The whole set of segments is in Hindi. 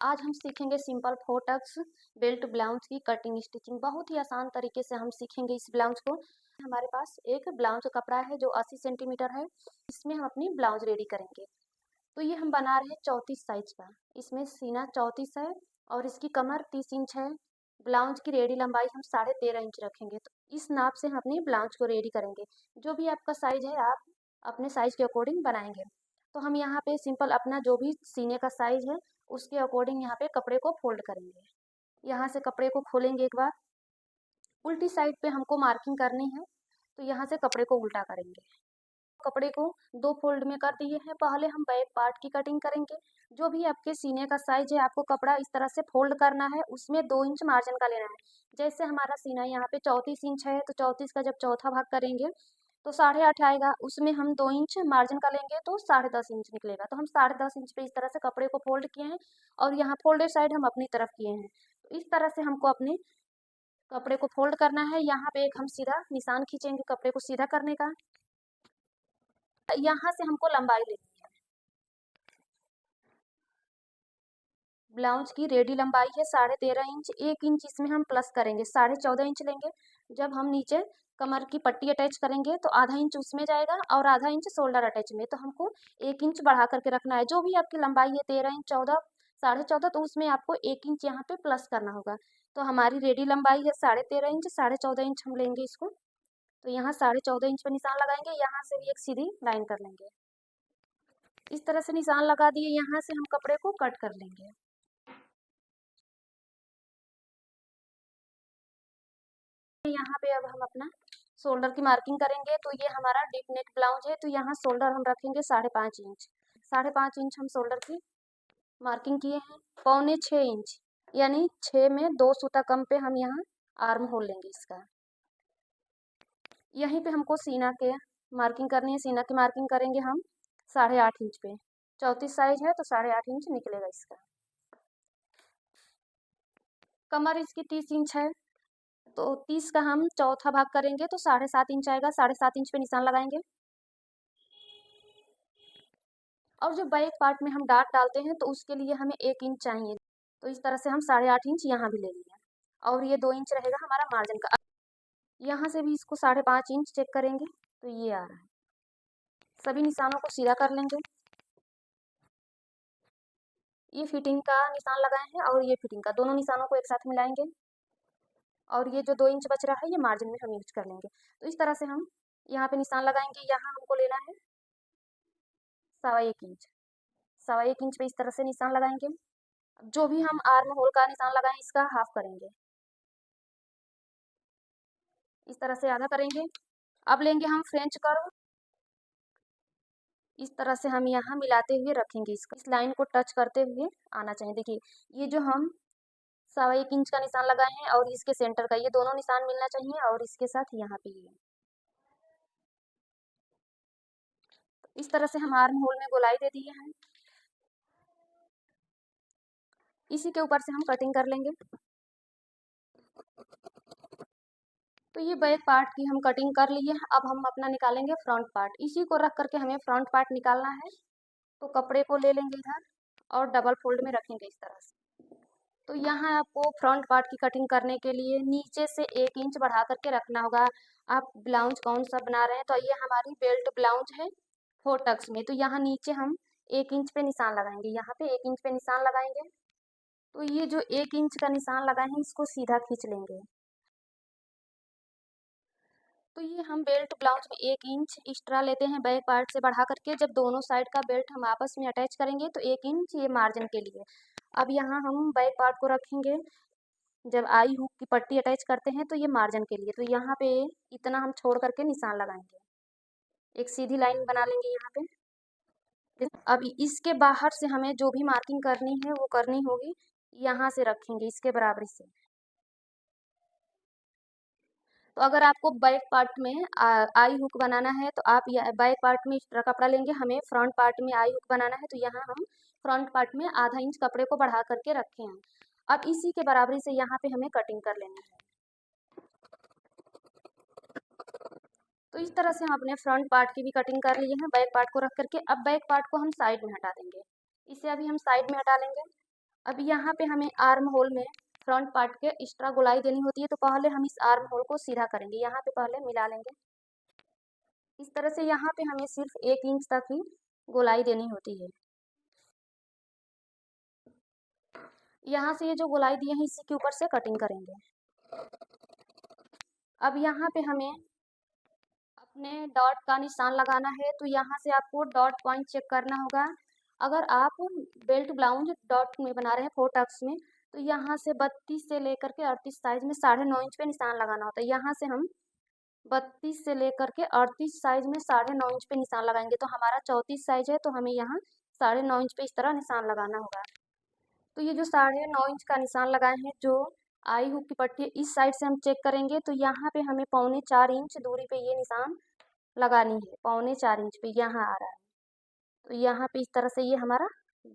आज हम सीखेंगे simple four tucks belt blouse की कटिंग स्टिचिंग। बहुत ही आसान तरीके से हम सीखेंगे इस ब्लाउज को। हमारे पास एक ब्लाउज का कपड़ा है जो 80 सेंटीमीटर है। इसमें हम अपनी ब्लाउज रेडी करेंगे। तो ये हम बना रहे हैं 34 साइज का। इसमें सीना 34 है और इसकी कमर 30 इंच है। ब्लाउज की रेडी लंबाई हम 13.5 इंच रखेंगे। तो इस नाप से हम अपनी ब्लाउज को रेडी करेंगे। जो भी आपका साइज है आप अपने साइज के अकॉर्डिंग बनाएंगे। तो हम यहाँ पे सिंपल अपना जो भी सीने का साइज है उसके अकॉर्डिंग यहाँ पे कपड़े को फोल्ड करेंगे। यहाँ से कपड़े को खोलेंगे एक बार। उल्टी साइड पे हमको मार्किंग करनी है, तो यहाँ से कपड़े को उल्टा करेंगे। कपड़े को दो फोल्ड में कर दिए हैं। पहले हम बैक पार्ट की कटिंग करेंगे। जो भी आपके सीने का साइज है आपको कपड़ा इस तरह से फोल्ड करना है, उसमें 2 इंच मार्जिन का लेना है। जैसे हमारा सीना यहाँ पे 34 इंच है, तो 34 का जब चौथा भाग करेंगे तो 8.5 आएगा। उसमें हम 2 इंच मार्जिन का लेंगे तो 10.5 इंच निकलेगा। तो हम 10.5 इंच पे इस तरह से कपड़े को फोल्ड किए हैं और यहाँ फोल्डेड साइड हम अपनी तरफ किए हैं। तो इस तरह से हमको अपने कपड़े को फोल्ड करना है। यहाँ पे एक हम सीधा निशान खींचेंगे कपड़े को सीधा करने का। यहाँ से हमको लंबाई लेनी है। ब्लाउज की रेडी लंबाई है 13.5 इंच। 1 इंच इसमें हम प्लस करेंगे, 14.5 इंच लेंगे। जब हम नीचे कमर की पट्टी अटैच करेंगे तो आधा इंच उसमें जाएगा और आधा इंच शोल्डर अटैच में। तो हमको 1 इंच बढ़ा करके रखना है। जो भी आपकी लंबाई है 13 इंच, 14, 14.5, तो उसमें आपको 1 इंच यहाँ पे प्लस करना होगा। तो हमारी रेडी लंबाई है 13.5 इंच, 14.5 इंच हम लेंगे इसको। तो यहाँ 14.5 इंच पर निशान लगाएंगे। यहाँ से भी एक सीधी लाइन कर लेंगे। इस तरह से निशान लगा दिए। यहाँ से हम कपड़े को कट कर लेंगे। यहाँ पे अब हम अपना शोल्डर की मार्किंग करेंगे। तो ये हमारा डीप नेक ब्लाउज है, तो यहाँ शोल्डर हम रखेंगे 5.5 इंच। 5.5 इंच हम शोल्डर की मार्किंग किए हैं। 6.25 इंच यानी 6 में 2 सूता कम पे हम यहाँ आर्म होल लेंगे इसका। यहीं पे हमको सीना के मार्किंग करनी है। सीना की मार्किंग करेंगे हम 8.5 इंच पे। 34 साइज है तो 8.5 इंच निकलेगा इसका। कमर इसकी 30 इंच है, तो 30 का हम चौथा भाग करेंगे तो 7.5 इंच आएगा। 7.5 इंच पे निशान लगाएंगे। और जो बैक पार्ट में हम डाट डालते हैं तो उसके लिए हमें 1 इंच चाहिए। तो इस तरह से हम 8.5 इंच यहाँ भी ले लिए और ये 2 इंच रहेगा हमारा मार्जिन का। यहाँ से भी इसको 5.5 इंच चेक करेंगे तो ये आ रहा है। सभी निशानों को सीधा कर लेंगे। ये फिटिंग का निशान लगाए हैं और ये फिटिंग का, दोनों निशानों को एक साथ मिलाएंगे। और ये जो 2 इंच बच रहा है ये मार्जिन में हम यूज कर लेंगे। तो इस तरह से हम यहाँ पे निशान लगाएंगे। यहाँ हमको लेना है 1.25 इंच। 1.25 इंच पे इस तरह से निशान लगाएंगे। जो भी हम आर्म होल का निशान लगाएं इसका हाफ करेंगे। इस तरह से आधा करेंगे। अब लेंगे हम फ्रेंच कर्व। इस तरह से हम यहाँ मिलाते हुए रखेंगे इसको। इस लाइन को टच करते हुए आना चाहिए। देखिए ये जो हम 1.25 इंच का निशान लगाए हैं और इसके सेंटर का, ये दोनों निशान मिलना चाहिए और इसके साथ यहाँ पे ये। इस तरह से हम आर्म होल में गोलाई दे दिए हैं। इसी के ऊपर से हम कटिंग कर लेंगे। तो ये बैक पार्ट की हम कटिंग कर लिए हैं। अब हम अपना निकालेंगे फ्रंट पार्ट। इसी को रख करके हमें फ्रंट पार्ट निकालना है। तो कपड़े को ले लेंगे इधर और डबल फोल्ड में रखेंगे इस तरह से। तो यहाँ आपको फ्रंट पार्ट की कटिंग करने के लिए नीचे से 1 इंच बढ़ा करके रखना होगा। आप ब्लाउज कौन सा बना रहे हैं, तो ये हमारी बेल्ट ब्लाउज है 4 टक्स में। तो यहाँ नीचे हम 1 इंच पे निशान लगाएंगे। यहाँ पे 1 इंच पे निशान लगाएंगे। तो ये जो 1 इंच का निशान लगाए हैं इसको सीधा खींच लेंगे। तो ये हम बेल्ट ब्लाउज में 1 इंच एक्स्ट्रा लेते हैं बैक पार्ट से बढ़ा करके। जब दोनों साइड का बेल्ट हम आपस में अटैच करेंगे तो 1 इंच ये मार्जिन के लिए। अब यहाँ हम बैक पार्ट को रखेंगे। जब आई हुक की पट्टी अटैच करते हैं तो ये मार्जिन के लिए। तो यहाँ पे इतना हम छोड़ करके निशान लगाएंगे। एक सीधी लाइन बना लेंगे यहाँ पे। अब इसके बाहर से हमें जो भी मार्किंग करनी है वो करनी होगी। यहाँ से रखेंगे इसके बराबरी से। तो अगर आपको बैक पार्ट में आई हुक बनाना है तो आप बैक पार्ट में एक्स्ट्रा कपड़ा लेंगे। हमें फ्रंट पार्ट में आई हुक बनाना है तो यहाँ हम फ्रंट पार्ट में आधा इंच कपड़े को बढ़ा करके रखे हैं। अब इसी के बराबरी से यहाँ पे हमें कटिंग कर लेनी है। तो इस तरह से हम अपने फ्रंट पार्ट की भी कटिंग कर लिए हैं बैक पार्ट को रख करके। अब बैक पार्ट को हम साइड में हटा देंगे। इसे अभी हम साइड में हटा लेंगे। अब यहाँ पे हमें आर्म होल में फ्रंट पार्ट के एक्स्ट्रा गोलाई देनी होती है, तो पहले हम इस आर्म होल को सीधा करेंगे। यहाँ पे पहले मिला लेंगे इस तरह से। यहाँ पे हमें सिर्फ 1 इंच तक ही गोलाई देनी होती है। यहाँ से ये जो गोलाई दिए हैं इसी के ऊपर से कटिंग करेंगे। अब यहाँ पे हमें अपने डॉट का निशान लगाना है, तो यहाँ से आपको डॉट पॉइंट चेक करना होगा। अगर आप बेल्ट ब्लाउज डॉट में बना रहे हैं 4 टक्स में, तो यहाँ से 32 से लेकर के 38 साइज में 9.5 इंच पे निशान लगाना होता है। यहाँ से हम 32 से लेकर के 38 साइज में 9.5 इंच पे निशान लगाएंगे। तो हमारा 34 साइज है, तो हमें यहाँ 9.5 इंच पे इस तरह निशान लगाना होगा। तो ये जो 9.5 इंच का निशान लगाए हैं, जो आई हुक की पट्टी है, इस साइड से हम चेक करेंगे, तो यहाँ पे हमें 3.25 इंच दूरी पे ये निशान लगानी है। 3.25 इंच पे यहाँ आ रहा है, तो यहाँ पे इस तरह से ये हमारा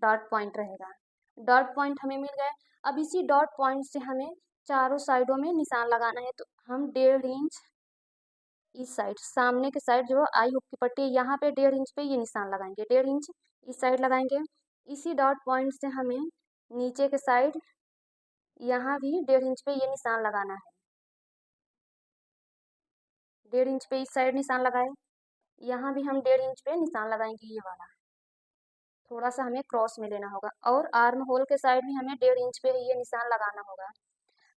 डॉट पॉइंट रहेगा। डॉट पॉइंट हमें मिल गए। अब इसी डॉट पॉइंट से हमें चारों साइडों में निशान लगाना है, तो हम 1.5 इंच इस साइड, सामने के साइड जो आई हुक की पट्टी है, यहाँ पे 1.5 इंच पे ये निशान लगाएंगे। 1.5 इंच इस साइड लगाएंगे। इसी डॉट पॉइंट से हमें नीचे के साइड यहाँ भी 1.5 इंच पे ये निशान लगाना है। 1.5 इंच पे इस साइड निशान लगाए। यहाँ भी हम 1.5 इंच पे निशान लगाएंगे। ये वाला थोड़ा सा हमें क्रॉस में लेना होगा, और आर्म होल के साइड भी हमें 1.5 इंच पे ये निशान लगाना होगा।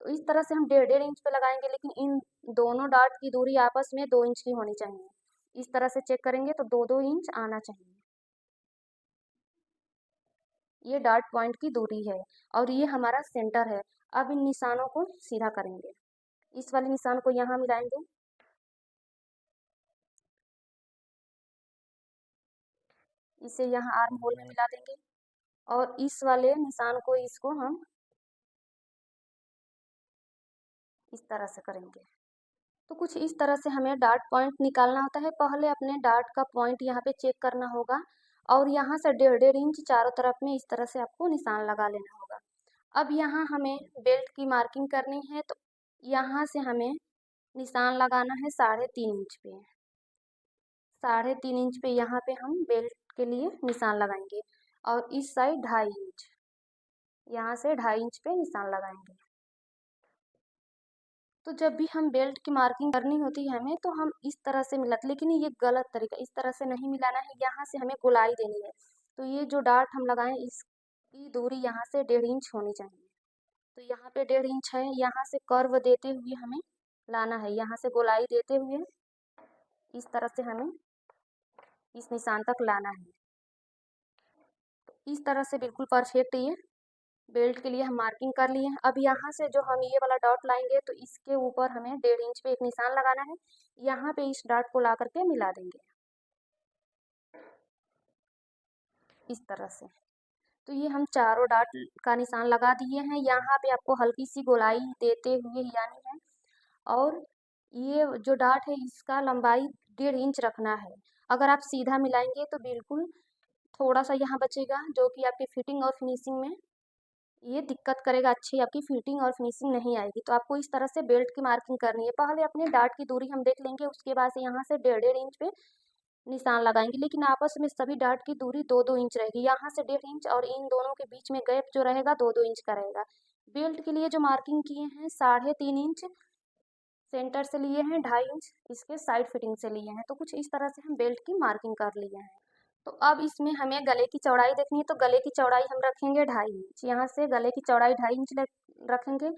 तो इस तरह से हम 1.5 इंच पे लगाएंगे, लेकिन इन दोनों डॉट की दूरी आपस में 2 इंच की होनी चाहिए। इस तरह से चेक करेंगे तो 2-2 इंच आना चाहिए। ये डॉट पॉइंट की दूरी है, और ये हमारा सेंटर है। अब इन निशानों को सीधा करेंगे। इस वाले निशान को यहाँ मिलाएंगे, इसे यहाँ आर्म होल में मिला देंगे, और इस वाले निशान को इसको हम इस तरह से करेंगे। तो कुछ इस तरह से हमें डॉट पॉइंट निकालना होता है। पहले अपने डॉट का पॉइंट यहाँ पे चेक करना होगा, और यहाँ से 1.5 इंच चारों तरफ में इस तरह से आपको निशान लगा लेना होगा। अब यहाँ हमें बेल्ट की मार्किंग करनी है, तो यहाँ से हमें निशान लगाना है 3.5 इंच पे। 3.5 इंच पे यहाँ पे हम बेल्ट के लिए निशान लगाएंगे, और इस साइड 2.5 इंच, यहाँ से 2.5 इंच पे निशान लगाएंगे। तो जब भी हम बेल्ट की मार्किंग करनी होती है हमें, तो हम इस तरह से मिलाते, लेकिन ये गलत तरीका, इस तरह से नहीं मिलाना है। यहाँ से हमें गोलाई देनी है, तो ये जो डार्ट हम लगाएं इसकी दूरी यहाँ से 1.5 इंच होनी चाहिए। तो यहाँ पे 1.5 इंच है, यहाँ से कर्व देते हुए हमें लाना है, यहाँ से गोलाई देते हुए इस तरह से हमें इस निशान तक लाना है। तो इस तरह से बिल्कुल परफेक्ट ये बेल्ट के लिए हम मार्किंग कर लिए हैं। अब यहाँ से जो हम ये वाला डॉट लाएंगे, तो इसके ऊपर हमें 1.5 इंच पे एक निशान लगाना है। यहाँ पे इस डॉट को ला करके मिला देंगे इस तरह से। तो ये हम चारों डॉट का निशान लगा दिए हैं। यहाँ पे आपको हल्की सी गोलाई देते हुए यानी है, और ये जो डॉट है इसका लंबाई 1.5 इंच रखना है। अगर आप सीधा मिलाएंगे तो बिल्कुल थोड़ा सा यहाँ बचेगा, जो कि आपकी फिटिंग और फिनिशिंग में ये दिक्कत करेगा, अच्छी आपकी फिटिंग और फिनिशिंग नहीं आएगी। तो आपको इस तरह से बेल्ट की मार्किंग करनी है। पहले अपने डार्ट की दूरी हम देख लेंगे, उसके बाद से यहाँ से 1.5 इंच पे निशान लगाएंगे, लेकिन आपस में सभी डार्ट की दूरी 2-2 इंच रहेगी। यहाँ से 1.5 इंच, और इन दोनों के बीच में गैप जो रहेगा 2-2 इंच का रहेगा। बेल्ट के लिए जो मार्किंग किए हैं 3.5 इंच सेंटर से लिए हैं, 2.5 इंच इसके साइड फिटिंग से लिए हैं। तो कुछ इस तरह से हम बेल्ट की मार्किंग कर लिए हैं। तो अब इसमें हमें गले की चौड़ाई देखनी है, तो गले की चौड़ाई हम रखेंगे 2.5 इंच। यहाँ से गले की चौड़ाई 2.5 इंच रखेंगे।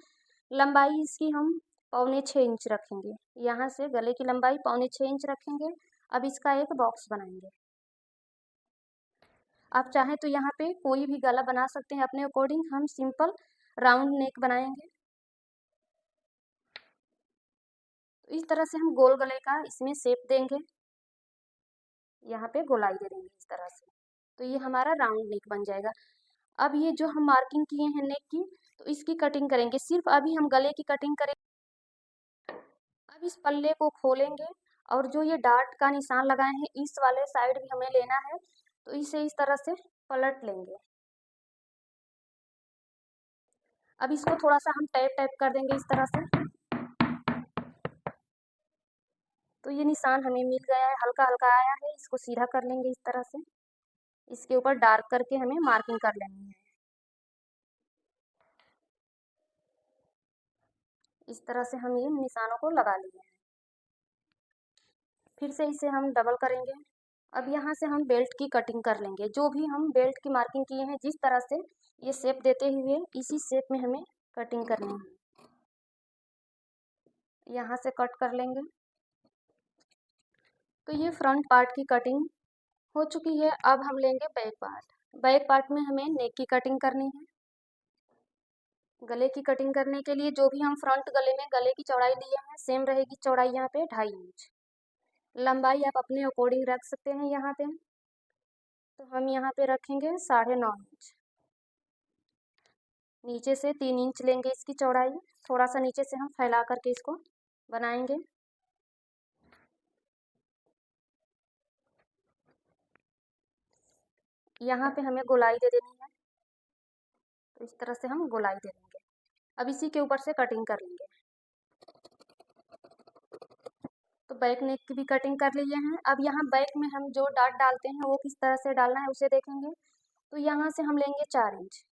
लंबाई इसकी हम 6.25 इंच रखेंगे। यहाँ से गले की लंबाई 6.25 इंच रखेंगे। अब इसका एक बॉक्स बनाएंगे। आप चाहें तो यहाँ पे कोई भी गला बना सकते हैं अपने अकॉर्डिंग। हम सिंपल राउंड नेक बनाएंगे। तो इस तरह से हम गोल गले का इसमें शेप देंगे, यहाँ पे गोलाई दे देंगे इस तरह से। तो ये हमारा राउंड नेक बन जाएगा। अब ये जो हम मार्किंग किए हैं नेक की, तो इसकी कटिंग करेंगे। सिर्फ अभी हम गले की कटिंग करेंगे। अब इस पल्ले को खोलेंगे, और जो ये डार्ट का निशान लगाए हैं इस वाले साइड भी हमें लेना है, तो इसे इस तरह से पलट लेंगे। अब इसको थोड़ा सा हम टैप टैप कर देंगे इस तरह से। तो ये निशान हमें मिल गया है, हल्का हल्का आया है। इसको सीधा कर लेंगे इस तरह से। इसके ऊपर डार्क करके हमें मार्किंग कर लेनी है। इस तरह से हम ये निशानों को लगा लिए हैं। फिर से इसे हम डबल करेंगे। अब यहाँ से हम बेल्ट की कटिंग कर लेंगे। जो भी हम बेल्ट की मार्किंग किए हैं, जिस तरह से ये शेप देते हुए इसी शेप में हमें कटिंग करनी है। यहाँ से कट कर लेंगे। तो ये फ्रंट पार्ट की कटिंग हो चुकी है। अब हम लेंगे बैक पार्ट। बैक पार्ट में हमें नेक की कटिंग करनी है। गले की कटिंग करने के लिए जो भी हम फ्रंट गले में गले की चौड़ाई लिए हैं, सेम रहेगी चौड़ाई यहाँ पे 2.5 इंच। लंबाई आप अपने अकॉर्डिंग रख सकते हैं यहाँ पे। तो हम यहाँ पे रखेंगे 9.5 इंच। नीचे से 3 इंच लेंगे इसकी चौड़ाई। थोड़ा सा नीचे से हम फैला करके इसको बनाएंगे। यहाँ पे हमें गोलाई दे देनी है। तो इस तरह से हम गोलाई दे देंगे। अब इसी के ऊपर से कटिंग कर लेंगे। तो बैक नेक की भी कटिंग कर लिए हैं। अब यहाँ बैक में हम जो डाट डालते हैं वो किस तरह से डालना है उसे देखेंगे। तो यहाँ से हम लेंगे 4 इंच।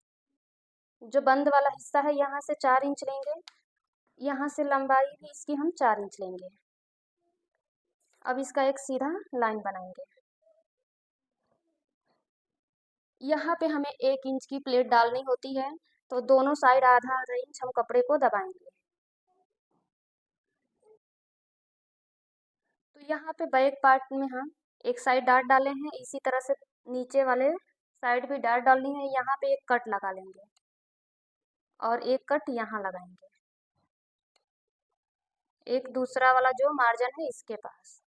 जो बंद वाला हिस्सा है यहाँ से 4 इंच लेंगे। यहाँ से लंबाई भी इसकी हम 4 इंच लेंगे। अब इसका एक सीधा लाइन बनाएंगे। यहाँ पे हमें 1 इंच की प्लेट डालनी होती है। तो दोनों साइड आधा आधा इंच हम कपड़े को दबाएंगे। तो यहाँ पे बैक पार्ट में हम एक साइड डाट डाले हैं, इसी तरह से नीचे वाले साइड भी डाट डालनी है। यहाँ पे एक कट लगा लेंगे और एक कट यहाँ लगाएंगे, एक दूसरा वाला जो मार्जिन है इसके पास।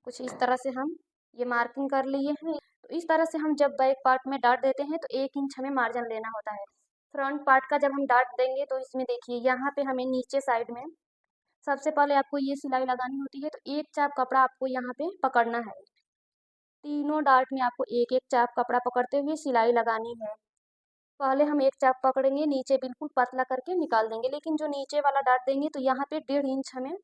कुछ इस तरह से हम ये मार्किंग कर लिए हैं। तो इस तरह से हम जब बैक पार्ट में डाट देते हैं तो 1 इंच हमें मार्जिन लेना होता है। फ्रंट पार्ट का जब हम डाट देंगे तो इसमें देखिए यहाँ पे हमें नीचे साइड में सबसे पहले आपको ये सिलाई लगानी होती है। तो एक चाप कपड़ा आपको यहाँ पे पकड़ना है। तीनों डार्ट में आपको एक एक चाप कपड़ा पकड़ते हुए सिलाई लगानी है। पहले हम एक चाप पकड़ेंगे, नीचे बिल्कुल पतला करके निकाल देंगे। लेकिन जो नीचे वाला डार्ट देंगे तो यहाँ पे 1.5 इंच हमें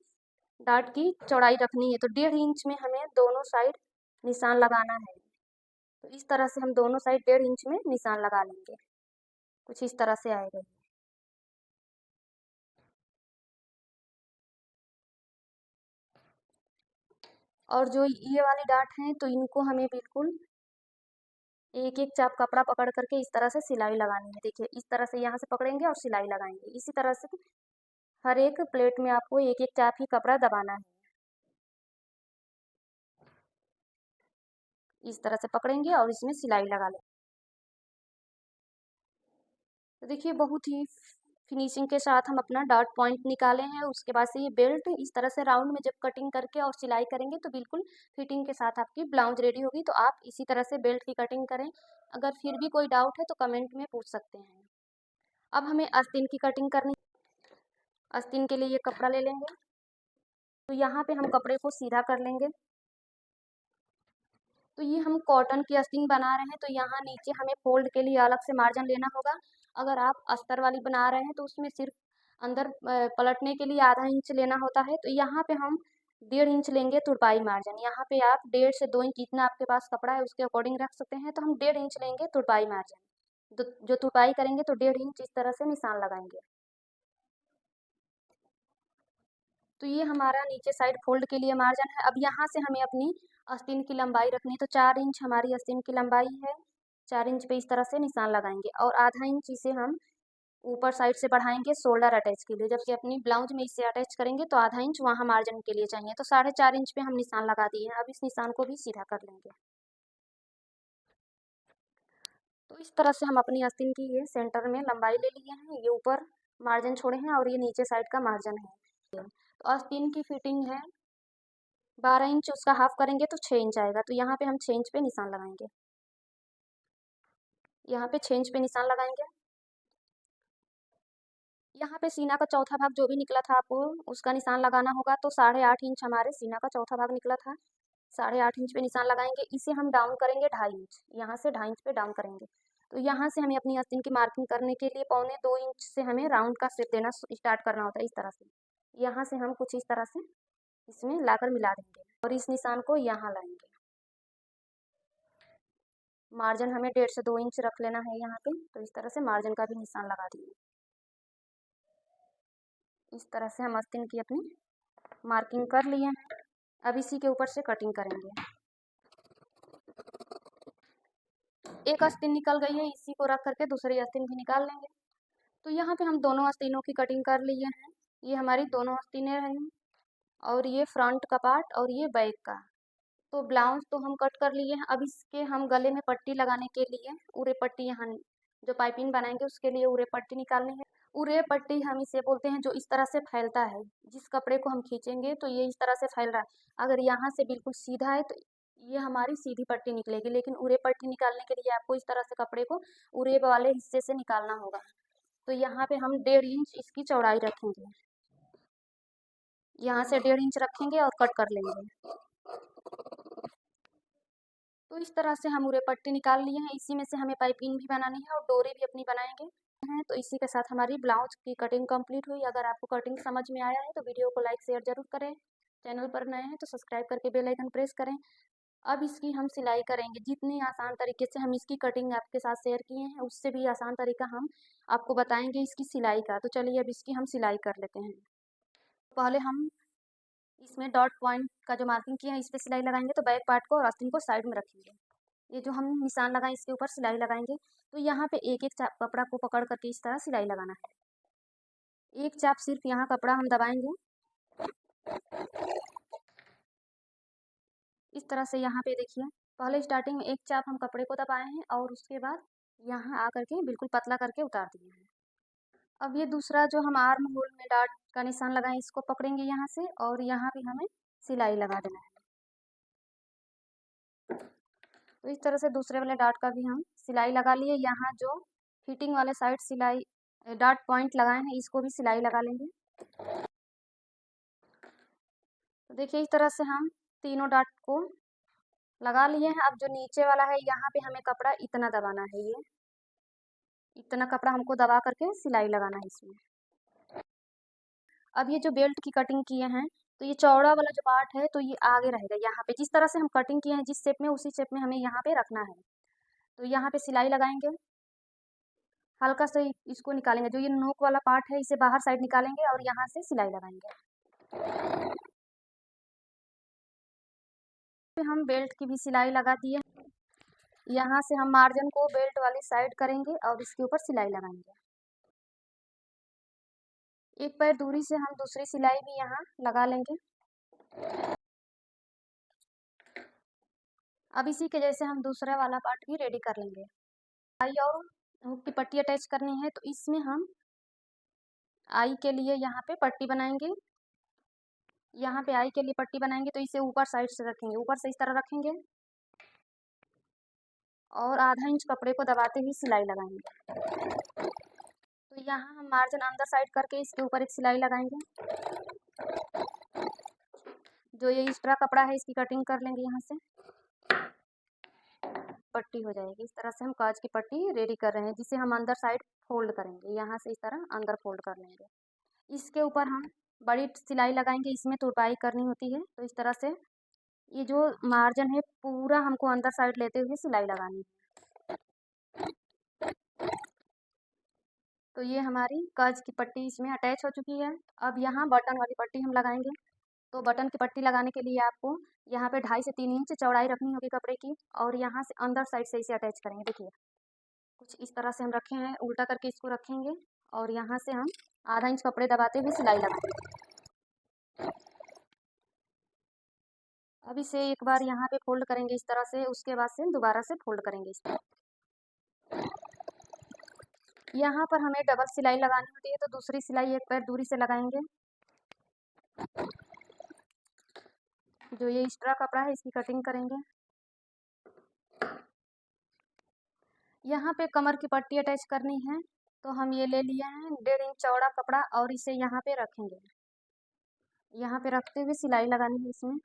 डार्ट की चौड़ाई रखनी है। तो 1.5 इंच में हमें दोनों साइड निशान लगाना है। तो इस तरह से हम दोनों साइड 1.5 इंच में निशान लगा लेंगे। कुछ इस तरह से आएगा। और जो ये वाली डार्ट हैं तो इनको हमें बिल्कुल एक एक चाप कपड़ा पकड़ करके इस तरह से सिलाई लगानी है। देखिए इस तरह से यहाँ से पकड़ेंगे और सिलाई लगाएंगे। इसी तरह से हर एक प्लेट में आपको एक एक चाप ही कपड़ा दबाना है। इस तरह से पकड़ेंगे और इसमें सिलाई लगा लेंगे। तो देखिए बहुत ही फिनिशिंग के साथ हम अपना डॉट पॉइंट निकाले हैं। उसके बाद से ये बेल्ट इस तरह से राउंड में जब कटिंग करके और सिलाई करेंगे तो बिल्कुल फिटिंग के साथ आपकी ब्लाउज रेडी होगी। तो आप इसी तरह से बेल्ट की कटिंग करें। अगर फिर भी कोई डाउट है तो कमेंट में पूछ सकते हैं। अब हमें आस्तीन की कटिंग करनी। आस्तीन के लिए ये कपड़ा ले लेंगे। तो यहाँ पे हम कपड़े को सीधा कर लेंगे। तो ये हम कॉटन की आस्तीन बना रहे हैं तो यहाँ नीचे हमें फोल्ड के लिए अलग से मार्जिन लेना होगा। अगर आप अस्तर वाली बना रहे हैं तो उसमें सिर्फ अंदर पलटने के लिए आधा इंच लेना होता है। तो यहाँ पे हम 1.5 इंच लेंगे तुरपाई मार्जिन। यहाँ पे आप 1.5 से 2 इंच जितना आपके पास कपड़ा है उसके अकॉर्डिंग रख सकते हैं। तो हम 1.5 इंच लेंगे तुरपाई मार्जिन। जो तुरपाई करेंगे तो 1.5 इंच इस तरह से निशान लगाएंगे। तो ये हमारा नीचे साइड फोल्ड के लिए मार्जिन है। अब यहाँ से हमें अपनी आस्तीन की लंबाई रखनी है। तो 4 इंच हमारी आस्तीन की लंबाई है। 4 इंच पे इस तरह से निशान लगाएंगे और आधा इंच इसे हम ऊपर साइड से बढ़ाएंगे शोल्डर अटैच के लिए। जबकि अपनी ब्लाउज में इसे अटैच करेंगे तो आधा इंच वहाँ मार्जिन के लिए चाहिए। तो 4.5 इंच पे हम निशान लगा दिए हैं। अब इस निशान को भी सीधा कर लेंगे। तो इस तरह से हम अपनी आस्तीन की ये सेंटर में लंबाई ले लिए हैं। ये ऊपर मार्जिन छोड़े हैं और ये नीचे साइड का मार्जिन है। तो आस्तीन की फिटिंग है 12 इंच, उसका हाफ करेंगे तो 6 इंच आएगा। तो यहाँ पे हम 6 इंच पे निशान लगाएंगे। यहाँ पे 6 इंच पे निशान लगाएंगे। यहाँ पे सीना का चौथा भाग जो भी निकला था आपको उसका निशान लगाना होगा। तो 8.5 इंच हमारे सीना का चौथा भाग निकला था। 8.5 इंच पे निशान लगाएंगे। इसे हम डाउन करेंगे 2.5 इंच। यहाँ से 2.5 इंच पे डाउन करेंगे। तो यहाँ से हमें अपनी आस्तीन की मार्किंग करने के लिए 1.25 इंच से हमें राउंड का शेप देना स्टार्ट करना होता है। इस तरह से यहाँ से हम कुछ इस तरह से इसमें लाकर मिला देंगे और इस निशान को यहाँ लाएंगे। मार्जिन हमें 1.5 से 2 इंच रख लेना है यहाँ पे। तो इस तरह से मार्जिन का भी निशान लगा दिए। इस तरह से हम आस्तीन की अपनी मार्किंग कर लिए हैं। अब इसी के ऊपर से कटिंग करेंगे। एक आस्तीन निकल गई है, इसी को रख करके दूसरी आस्तीन भी निकाल लेंगे। तो यहाँ पे हम दोनों आस्तीनों की कटिंग कर लिए हैं। ये हमारी दोनों आस्तीनें रही और ये फ्रंट का पार्ट और ये बैक का। तो ब्लाउज तो हम कट कर लिए हैं। अब इसके हम गले में पट्टी लगाने के लिए उरे पट्टी, यहाँ जो पाइपिंग बनाएंगे उसके लिए उरे पट्टी निकालनी है। उरे पट्टी हम इसे बोलते हैं जो इस तरह से फैलता है। जिस कपड़े को हम खींचेंगे तो ये इस तरह से फैल रहा है। अगर यहाँ से बिल्कुल सीधा है तो ये हमारी सीधी पट्टी निकलेगी, लेकिन उरे पट्टी निकालने के लिए आपको इस तरह से कपड़े को उरे वाले हिस्से से निकालना होगा। तो यहाँ पे हम 1.5 इंच इसकी चौड़ाई रखेंगे। यहाँ से 1.5 इंच रखेंगे और कट कर लेंगे। तो इस तरह से हम उरे पट्टी निकाल लिए हैं। इसी में से हमें पाइपिंग भी बनानी है और डोरी भी अपनी बनाएंगे हैं। तो इसी के साथ हमारी ब्लाउज की कटिंग कंप्लीट हुई। अगर आपको कटिंग समझ में आया है तो वीडियो को लाइक शेयर जरूर करें। चैनल पर नए हैं तो सब्सक्राइब करके बेल आइकन प्रेस करें। अब इसकी हम सिलाई करेंगे। जितनी आसान तरीके से हम इसकी कटिंग आपके साथ शेयर किए हैं, उससे भी आसान तरीका हम आपको बताएंगे इसकी सिलाई का। तो चलिए अब इसकी हम सिलाई कर लेते हैं। पहले हम इसमें डॉट पॉइंट का जो मार्किंग किया है इस पर सिलाई लगाएंगे। तो बैक पार्ट को और आस्तीन को साइड में रखेंगे। ये जो हम निशान लगाए इसके ऊपर सिलाई लगाएंगे। तो यहाँ पे एक एक चाप कपड़ा को पकड़ करके इस तरह सिलाई लगाना है। एक चाप सिर्फ यहाँ कपड़ा हम दबाएंगे इस तरह से। यहाँ पे देखिए, पहले स्टार्टिंग में एक चाप हम कपड़े को दबाए हैं और उसके बाद यहाँ आकर के बिल्कुल पतला करके उतार दिए हैं। अब ये दूसरा जो हम आर्म होल में डॉट का निशान लगाए इसको पकड़ेंगे यहाँ से और यहाँ भी हमें सिलाई लगा देना है। तो इस तरह से दूसरे वाले डॉट का भी हम सिलाई लगा लिए। यहाँ जो फिटिंग वाले साइड सिलाई डॉट पॉइंट लगाए हैं इसको भी सिलाई लगा लेंगे। तो देखिए इस तरह से हम तीनों डॉट को लगा लिए हैं। अब जो नीचे वाला है यहाँ पे हमें कपड़ा इतना दबाना है, ये इतना कपड़ा हमको दबा करके सिलाई लगाना है इसमें। अब ये जो बेल्ट की कटिंग किए हैं तो ये चौड़ा वाला जो पार्ट है तो ये आगे रहेगा। यहाँ पे जिस तरह से हम कटिंग किए हैं जिस शेप में, उसी शेप में हमें यहाँ पे रखना है। तो यहाँ पे सिलाई लगाएंगे, हल्का से इसको निकालेंगे। जो ये नोक वाला पार्ट है इसे बाहर साइड निकालेंगे और यहाँ से सिलाई लगाएंगे। हम बेल्ट की भी सिलाई लगा दिए। यहाँ से हम मार्जिन को बेल्ट वाली साइड करेंगे और इसके ऊपर सिलाई लगाएंगे। एक पैर दूरी से हम दूसरी सिलाई भी यहाँ लगा लेंगे। अब इसी के जैसे हम दूसरा वाला पार्ट भी रेडी कर लेंगे। आई और हुक की पट्टी अटैच करनी है तो इसमें हम आई के लिए यहाँ पे पट्टी बनाएंगे। यहाँ पे आई के लिए पट्टी बनाएंगे तो इसे ऊपर साइड से रखेंगे, ऊपर से इस तरह रखेंगे और आधा इंच कपड़े को दबाते हुए सिलाई लगाएंगे। तो यहाँ हम मार्जिन अंदर साइड करके इसके ऊपर एक सिलाई लगाएंगे। जो ये एक्स्ट्रा कपड़ा है इसकी कटिंग कर लेंगे। यहाँ से पट्टी हो जाएगी। इस तरह से हम काज की पट्टी रेडी कर रहे हैं जिसे हम अंदर साइड फोल्ड करेंगे। यहाँ से इस तरह अंदर फोल्ड कर लेंगे। इसके ऊपर हम बड़ी सिलाई लगाएंगे, इसमें तुरपाई करनी होती है। तो इस तरह से ये जो मार्जिन है पूरा हमको अंदर साइड लेते हुए सिलाई लगानी है। तो ये हमारी काज की पट्टी इसमें अटैच हो चुकी है। अब यहाँ बटन वाली पट्टी हम लगाएंगे। तो बटन की पट्टी लगाने के लिए आपको यहाँ पे 2.5 से 3 इंच चौड़ाई रखनी होगी कपड़े की और यहाँ से अंदर साइड से इसे अटैच करेंगे। देखिए कुछ इस तरह से हम रखे हैं, उल्टा करके इसको रखेंगे और यहाँ से हम आधा इंच कपड़े दबाते हुए सिलाई लगाएंगे। अब इसे एक बार यहाँ पे फोल्ड करेंगे इस तरह से, उसके बाद से दोबारा से फोल्ड करेंगे इस पर। यहाँ पर हमें डबल सिलाई लगानी होती है तो दूसरी सिलाई एक पैर दूरी से लगाएंगे। जो ये एक्स्ट्रा कपड़ा है इसकी कटिंग करेंगे। यहाँ पे कमर की पट्टी अटैच करनी है तो हम ये ले लिए हैं 1.5 इंच चौड़ा कपड़ा और इसे यहाँ पे रखेंगे। यहाँ पे रखते हुए सिलाई लगानी है इसमें।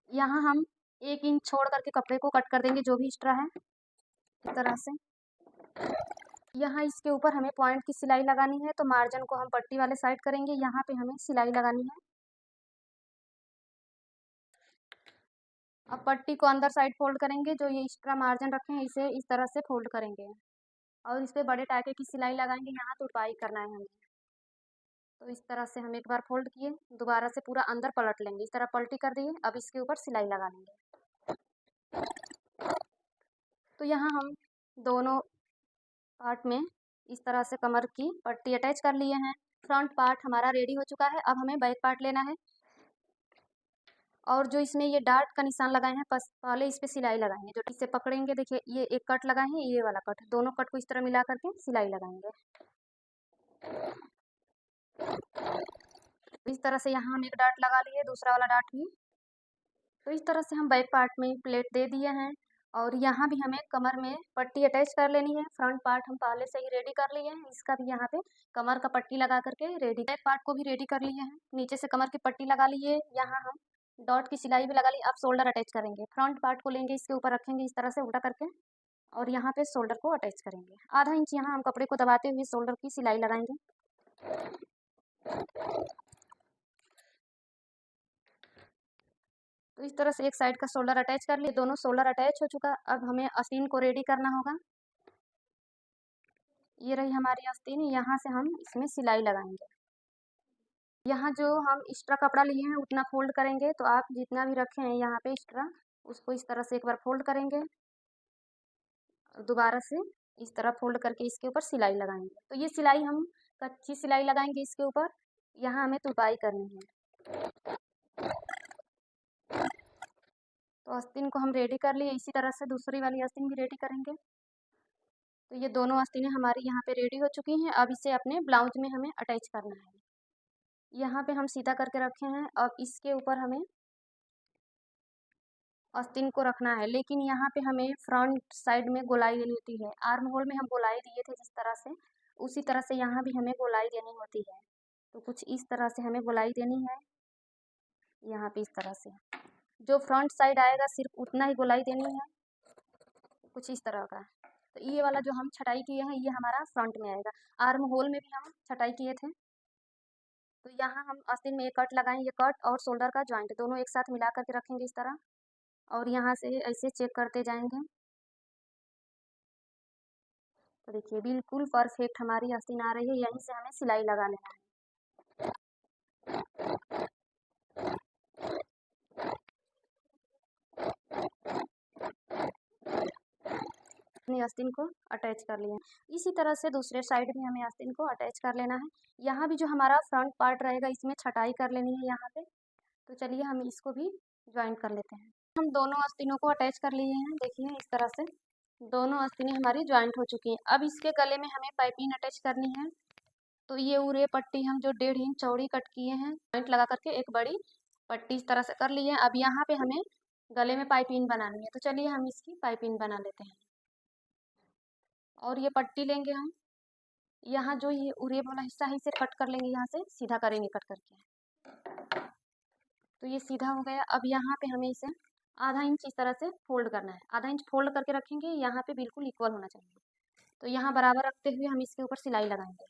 यहाँ हम 1 इंच छोड़ करके कपड़े को कट कर देंगे जो भी एक्स्ट्रा है इस तरह से। यहाँ इसके ऊपर हमें पॉइंट की सिलाई लगानी है तो मार्जिन को हम पट्टी वाले साइड करेंगे। यहाँ पे हमें सिलाई लगानी है। अब पट्टी को अंदर साइड फोल्ड करेंगे। जो ये एक्स्ट्रा मार्जिन रखे हैं इसे इस तरह से फोल्ड करेंगे और इस पर बड़े टाके की सिलाई लगाएंगे। यहाँ तुरपाई करना है हमें। तो इस तरह से हम एक बार फोल्ड किए, दोबारा से पूरा अंदर पलट लेंगे, इस तरह पलटी कर दिए। अब इसके ऊपर सिलाई लगा लेंगे। तो यहाँ हम दोनों पार्ट में इस तरह से कमर की पट्टी अटैच कर लिए हैं। फ्रंट पार्ट हमारा रेडी हो चुका है। अब हमें बैक पार्ट लेना है और जो इसमें ये डार्ट का निशान लगाए हैं पहले इस पे सिलाई लगाएंगे। जो इसे पकड़ेंगे, देखिए ये एक कट लगाए हैं, ये वाला कट, दोनों कट को इस तरह मिला करके सिलाई लगाएंगे। इस तरह से यहाँ हम एक डार्ट लगा लिए, दूसरा वाला डार्ट भी। तो इस तरह से हम बैक पार्ट में प्लेट दे दिए हैं और यहाँ भी हमें कमर में पट्टी अटैच कर लेनी है। फ्रंट पार्ट हम पहले से ही रेडी कर लिए हैं, इसका भी यहाँ पे कमर का पट्टी लगा करके रेडी। बैक पार्ट को भी रेडी कर लिए हैं, नीचे से कमर की पट्टी लगा लिए, यहाँ हम डॉट की सिलाई भी लगा ली। अब शोल्डर अटैच करेंगे। फ्रंट पार्ट को लेंगे, इसके ऊपर रखेंगे इस तरह से उल्टा करके और यहाँ पे शोल्डर को अटैच करेंगे। आधा इंच यहाँ हम कपड़े को दबाते हुए शोल्डर की सिलाई लगाएंगे। तो इस तरह से एक साइड का शोल्डर अटैच कर लिए, दोनों शोल्डर अटैच हो चुका। अब हमें आस्तीन को रेडी करना होगा। ये रही हमारी आस्तीन, यहाँ से हम इसमें सिलाई लगाएंगे। यहाँ जो हम एक्स्ट्रा कपड़ा लिए हैं उतना फोल्ड करेंगे। तो आप जितना भी रखे हैं यहाँ पे एक्स्ट्रा, उसको इस तरह से एक बार फोल्ड करेंगे, दोबारा से इस तरह फोल्ड करके इसके ऊपर सिलाई लगाएंगे। तो ये सिलाई हम कच्ची सिलाई लगाएंगे इसके ऊपर। यहाँ हमें तुरपाई करनी है। तो आस्तीन को हम रेडी कर लिए, इसी तरह से दूसरी वाली आस्तीन भी रेडी करेंगे। तो ये दोनों आस्तीनें हमारी यहाँ पे रेडी हो चुकी हैं। अब इसे अपने ब्लाउज में हमें अटैच करना है। यहाँ पे हम सीधा करके रखे हैं। अब इसके ऊपर हमें आस्तीन को रखना है, लेकिन यहाँ पे हमें फ्रंट साइड में गोलाई देनी होती है। आर्म होल में हम गोलाई दिए थे जिस तरह से, उसी तरह से यहाँ भी हमें गोलाई देनी होती है। तो कुछ इस तरह से हमें गोलाई देनी है, यहाँ पे इस तरह से। जो फ्रंट साइड आएगा सिर्फ उतना ही गोलाई देनी है, कुछ इस तरह का। तो ये वाला जो हम छटाई किए हैं ये हमारा फ्रंट में आएगा। आर्म होल में भी हम छटाई किए थे। तो यहाँ हम आस्तीन में एक कट लगाएंगे, कट और शोल्डर का जॉइंट दोनों एक साथ मिला करके रखेंगे इस तरह, और यहाँ से ऐसे चेक करते जाएंगे। तो देखिए बिल्कुल परफेक्ट हमारी आस्तीन आ रही है। यहीं से हमें सिलाई लगा लेना है। अपनी आस्तीन को अटैच कर लिए। इसी तरह से दूसरे साइड भी हमें आस्तीन को अटैच कर लेना है। यहाँ भी जो हमारा फ्रंट पार्ट रहेगा इसमें छटाई कर लेनी है यहाँ पे। तो चलिए हम इसको भी ज्वाइन कर लेते हैं। हम दोनों आस्तीनों को अटैच कर लिए हैं, देखिए इस तरह से दोनों आस्तीनें हमारी ज्वाइंट हो चुकी हैं। अब इसके गले में हमें पाइपिंग अटैच करनी है। तो ये उरे पट्टी हम जो 1.5 इंच चौड़ी कट किए हैं, पॉइंट लगा करके एक बड़ी पट्टी इस तरह से कर ली है। अब यहाँ पे हमें गले में पाइपिंग बनानी है। तो चलिए हम इसकी पाइपिंग बना लेते हैं। और ये पट्टी लेंगे हम, यहाँ जो ये उरे वाला हिस्सा है इसे कट कर लेंगे, यहाँ से सीधा करेंगे कट करके। तो ये सीधा हो गया। अब यहाँ पे हमें इसे आधा इंच इस तरह से फोल्ड करना है। आधा इंच फोल्ड करके रखेंगे, यहाँ पे बिल्कुल इक्वल होना चाहिए। तो यहाँ बराबर रखते हुए हम इसके ऊपर सिलाई लगाएंगे।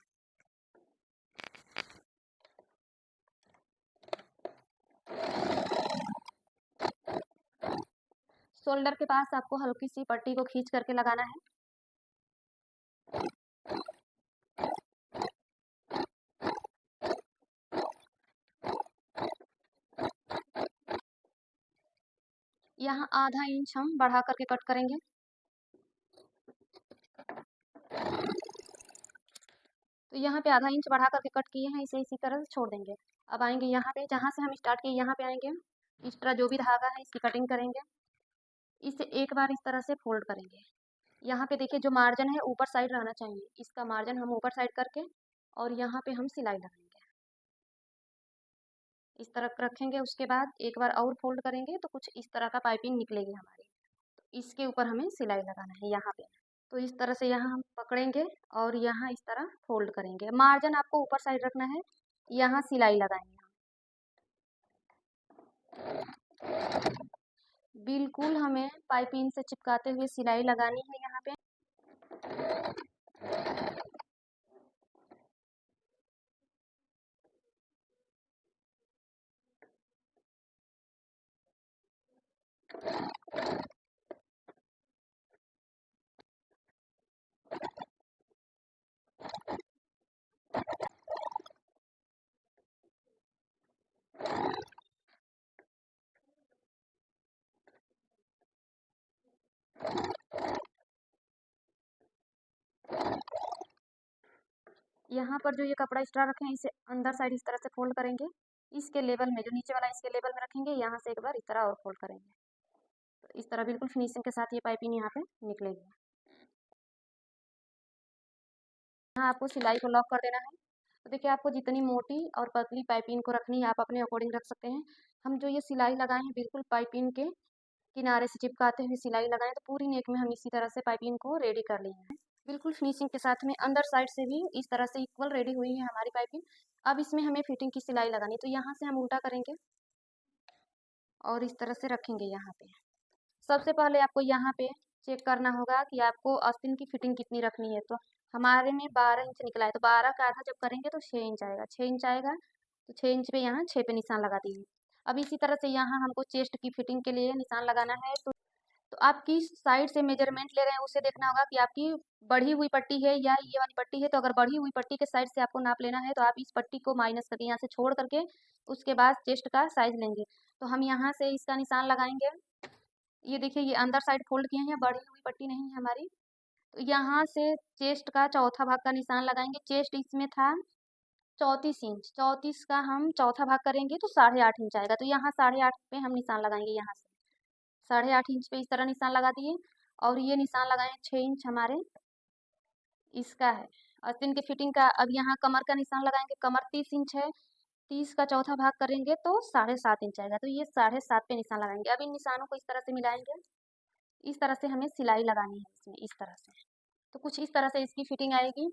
शोल्डर के पास आपको हल्की सी पट्टी को खींच करके लगाना है। यहाँ आधा इंच हम बढ़ा करके कट करेंगे। तो यहाँ पे आधा इंच बढ़ा करके कट किए हैं, इसे इसी तरह से छोड़ देंगे। अब आएंगे यहाँ पे, जहाँ से हम स्टार्ट किए यहाँ पे आएंगे, एक्स्ट्रा जो भी धागा है इसकी कटिंग करेंगे। इसे एक बार इस तरह से फोल्ड करेंगे। यहाँ पे देखिए जो मार्जिन है ऊपर साइड रहना चाहिए, इसका मार्जिन हम ऊपर साइड करके और यहाँ पे हम सिलाई लगाएंगे। इस तरह रखेंगे, उसके बाद एक बार और फोल्ड करेंगे तो कुछ इस तरह का पाइपिंग निकलेगी हमारी। तो इसके ऊपर हमें सिलाई लगाना है यहाँ पे। तो इस तरह से यहाँ हम पकड़ेंगे और यहाँ इस तरह फोल्ड करेंगे। मार्जिन आपको ऊपर साइड रखना है, यहाँ सिलाई लगाएंगे। बिल्कुल हमें पाइपिंग से चिपकाते हुए सिलाई लगानी है यहाँ पे। यहाँ पर जो ये कपड़ा एक्स्ट्रा रखे हैं इसे अंदर साइड इस तरह से फोल्ड करेंगे, इसके लेवल में जो नीचे वाला इसके लेवल में रखेंगे, यहाँ से एक बार इस तरह और फोल्ड करेंगे, तो इस तरह बिल्कुल फिनिशिंग के साथ ये पाइपिंग यहाँ पे निकलेगी। यहाँ आपको सिलाई को लॉक कर देना है। तो देखिए आपको जितनी मोटी और पतली पाइपिंग को रखनी है आप अपने अकॉर्डिंग रख सकते हैं। हम जो ये सिलाई लगाए हैं बिल्कुल पाइपिंग के किनारे से चिपकाते हुए सिलाई लगाएं, तो पूरी नेक में हम इसी तरह से पाइपिंग को रेडी कर लिए हैं। बिल्कुल फिनिशिंग के साथ में अंदर साइड से भी इस तरह से इक्वल रेडी हुई है हमारी पाइपिंग। अब इसमें हमें फिटिंग की सिलाई लगानी, तो यहाँ से हम उल्टा करेंगे और इस तरह से रखेंगे यहाँ पे। सबसे पहले आपको यहाँ पे चेक करना होगा कि आपको आस्तीन की फिटिंग कितनी रखनी है। तो हमारे में 12 इंच निकला है, तो 12 का आधा जब करेंगे तो 6 इंच आएगा। 6 इंच आएगा तो 6 इंच पे यहाँ 6 पे निशान लगा दिए। अब इसी तरह से यहाँ हमको चेस्ट की फिटिंग के लिए निशान लगाना है। तो आप किस साइड से मेजरमेंट ले रहे हैं उसे देखना होगा कि आपकी बढ़ी हुई पट्टी है या ये वाली पट्टी है। तो अगर बढ़ी हुई पट्टी के साइड से आपको नाप लेना है तो आप इस पट्टी को माइनस करके यहाँ से छोड़ करके उसके बाद चेस्ट का साइज लेंगे। तो हम यहाँ से इसका निशान लगाएंगे। ये देखिए ये अंदर साइड फोल्ड किए हैं, बढ़ी हुई पट्टी नहीं है हमारी। तो यहाँ से चेस्ट का चौथा भाग का निशान लगाएंगे। चेस्ट इसमें था 34 इंच, 34 का हम चौथा भाग करेंगे तो 8.5 इंच आएगा। तो यहाँ 8.5 पे हम निशान लगाएंगे। यहाँ से 8.5 इंच पे इस तरह निशान लगा दिए और ये निशान लगाए 6 इंच हमारे इसका है आस्तीन की फिटिंग का। अब यहाँ कमर का निशान लगाएंगे। कमर 30 इंच है, 30 का चौथा भाग करेंगे तो 7.5 इंच आएगा। तो ये 7.5 पे निशान लगाएंगे। अब इन निशानों को इस तरह से मिलाएंगे। इस तरह से हमें सिलाई लगानी है इसमें, इस तरह से। तो कुछ इस तरह से इसकी फिटिंग आएगी।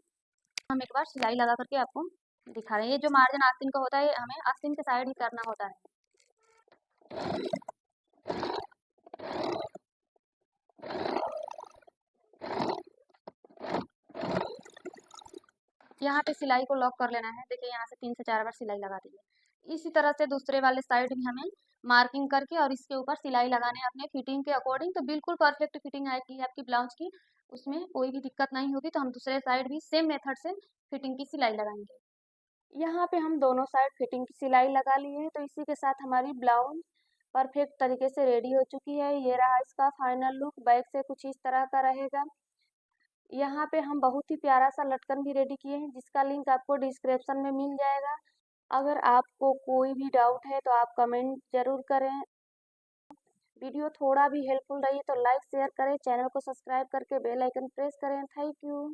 हम एक बार सिलाई लगा करके आपको दिखा रहे हैं। ये जो मार्जिन आस्तीन का होता है हमें आस्तीन के साइड ही करना होता है। यहाँ पे सिलाई को लॉक कर लेना है। देखिए यहाँ से 3 से 4 बार सिलाई लगा दी है। इसी तरह से दूसरे वाले साइड भी हमें मार्किंग करके और इसके ऊपर सिलाई लगाने अपने फिटिंग के अकॉर्डिंग। तो बिल्कुल परफेक्ट फिटिंग आएगी आपकी ब्लाउज की, उसमें कोई भी दिक्कत नहीं होगी। तो हम दूसरे साइड भी सेम मेथड से फिटिंग की सिलाई लगाएंगे। यहाँ पे हम दोनों साइड फिटिंग की सिलाई लगा ली है। तो इसी के साथ हमारी ब्लाउज परफेक्ट तरीके से रेडी हो चुकी है। ये रहा इसका फाइनल लुक। बैक से कुछ इस तरह का रहेगा। यहाँ पे हम बहुत ही प्यारा सा लटकन भी रेडी किए हैं जिसका लिंक आपको डिस्क्रिप्शन में मिल जाएगा। अगर आपको कोई भी डाउट है तो आप कमेंट जरूर करें। वीडियो थोड़ा भी हेल्पफुल रही तो लाइक शेयर करें, चैनल को सब्सक्राइब करके बेल आइकन प्रेस करें। Thank you.